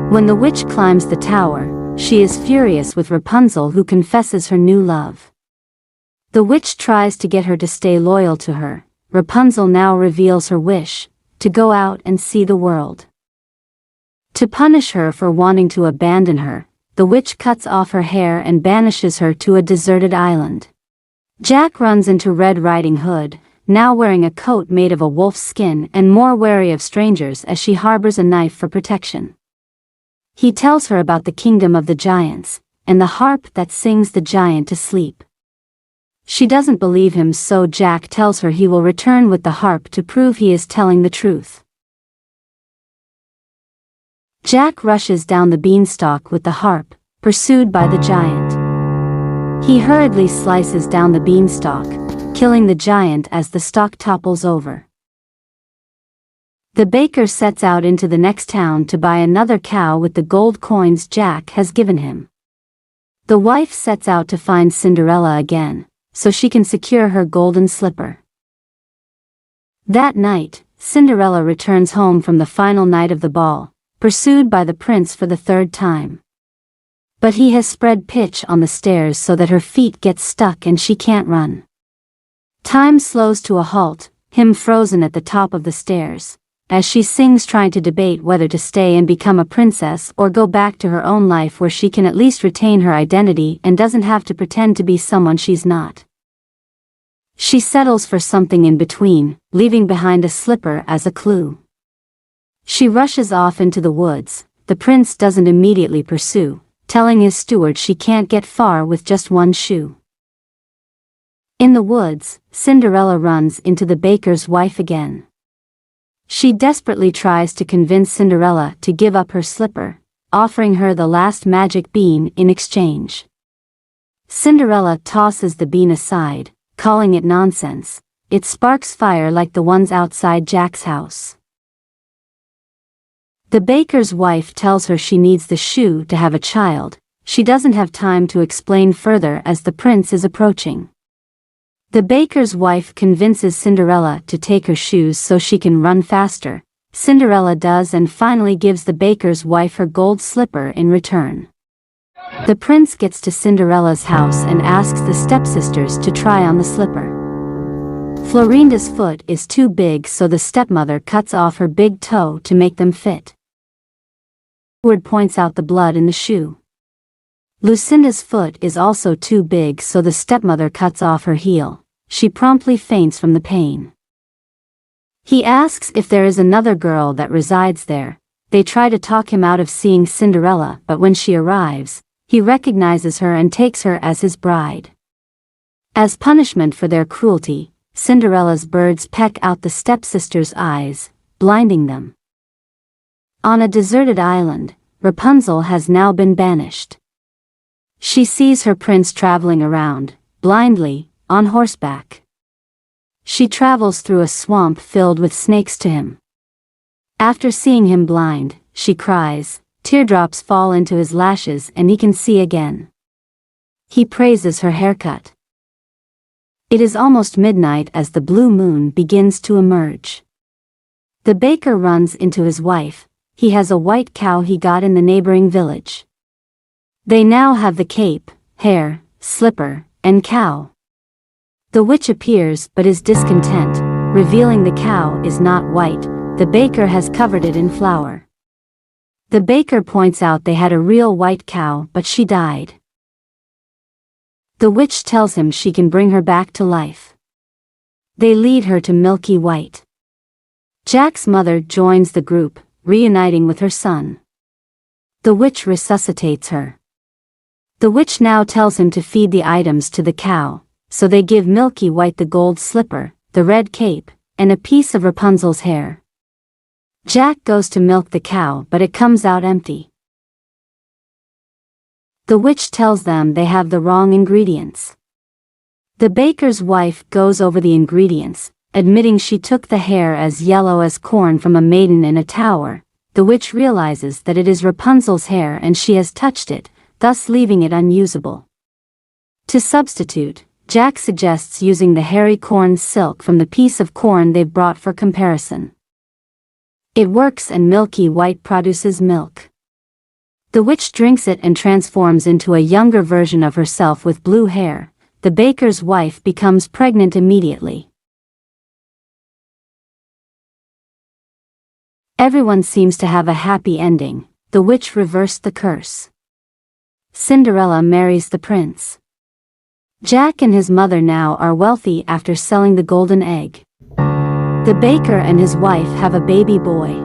When the witch climbs the tower, she is furious with Rapunzel, who confesses her new love. The witch tries to get her to stay loyal to her. Rapunzel now reveals her wish, to go out and see the world. To punish her for wanting to abandon her, the witch cuts off her hair and banishes her to a deserted island. Jack runs into Red Riding Hood, now wearing a coat made of a wolf's skin and more wary of strangers as she harbors a knife for protection. He tells her about the kingdom of the giants, and the harp that sings the giant to sleep. She doesn't believe him, so Jack tells her he will return with the harp to prove he is telling the truth. Jack rushes down the beanstalk with the harp, pursued by the giant. He hurriedly slices down the beanstalk, killing the giant as the stalk topples over. The baker sets out into the next town to buy another cow with the gold coins Jack has given him. The wife sets out to find Cinderella again, so she can secure her golden slipper. That night, Cinderella returns home from the final night of the ball, pursued by the prince for the third time. But he has spread pitch on the stairs so that her feet get stuck and she can't run. Time slows to a halt, him frozen at the top of the stairs, as she sings, trying to debate whether to stay and become a princess or go back to her own life where she can at least retain her identity and doesn't have to pretend to be someone she's not. She settles for something in between, leaving behind a slipper as a clue. She rushes off into the woods. The prince doesn't immediately pursue, telling his steward she can't get far with just one shoe. In the woods, Cinderella runs into the baker's wife again. She desperately tries to convince Cinderella to give up her slipper, offering her the last magic bean in exchange. Cinderella tosses the bean aside, calling it nonsense. It sparks fire like the ones outside Jack's house. The baker's wife tells her she needs the shoe to have a child. She doesn't have time to explain further as the prince is approaching. The baker's wife convinces Cinderella to take her shoes so she can run faster. Cinderella does and finally gives the baker's wife her gold slipper in return. The prince gets to Cinderella's house and asks the stepsisters to try on the slipper. Florinda's foot is too big, so the stepmother cuts off her big toe to make them fit. Edward points out the blood in the shoe. Lucinda's foot is also too big, so the stepmother cuts off her heel. She promptly faints from the pain. He asks if there is another girl that resides there. They try to talk him out of seeing Cinderella, but when she arrives, he recognizes her and takes her as his bride. As punishment for their cruelty, Cinderella's birds peck out the stepsisters' eyes, blinding them. On a deserted island, Rapunzel has now been banished. She sees her prince traveling around, blindly, on horseback. She travels through a swamp filled with snakes to him. After seeing him blind, she cries, teardrops fall into his lashes and he can see again. He praises her haircut. It is almost midnight as the blue moon begins to emerge. The baker runs into his wife. He has a white cow he got in the neighboring village. They now have the cape, hair, slipper, and cow. The witch appears but is discontent, revealing the cow is not white. The baker has covered it in flour. The baker points out they had a real white cow, but she died. The witch tells him she can bring her back to life. They lead her to Milky White. Jack's mother joins the group, reuniting with her son. The witch resuscitates her. The witch now tells him to feed the items to the cow, so they give Milky White the gold slipper, the red cape, and a piece of Rapunzel's hair. Jack goes to milk the cow, but it comes out empty. The witch tells them they have the wrong ingredients. The baker's wife goes over the ingredients, admitting she took the hair as yellow as corn from a maiden in a tower. The witch realizes that it is Rapunzel's hair and she has touched it, thus leaving it unusable. To substitute, Jack suggests using the hairy corn silk from the piece of corn they've brought for comparison. It works and Milky White produces milk. The witch drinks it and transforms into a younger version of herself with blue hair. The baker's wife becomes pregnant immediately. Everyone seems to have a happy ending. The witch reversed the curse. Cinderella marries the prince. Jack and his mother now are wealthy after selling the golden egg. The baker and his wife have a baby boy.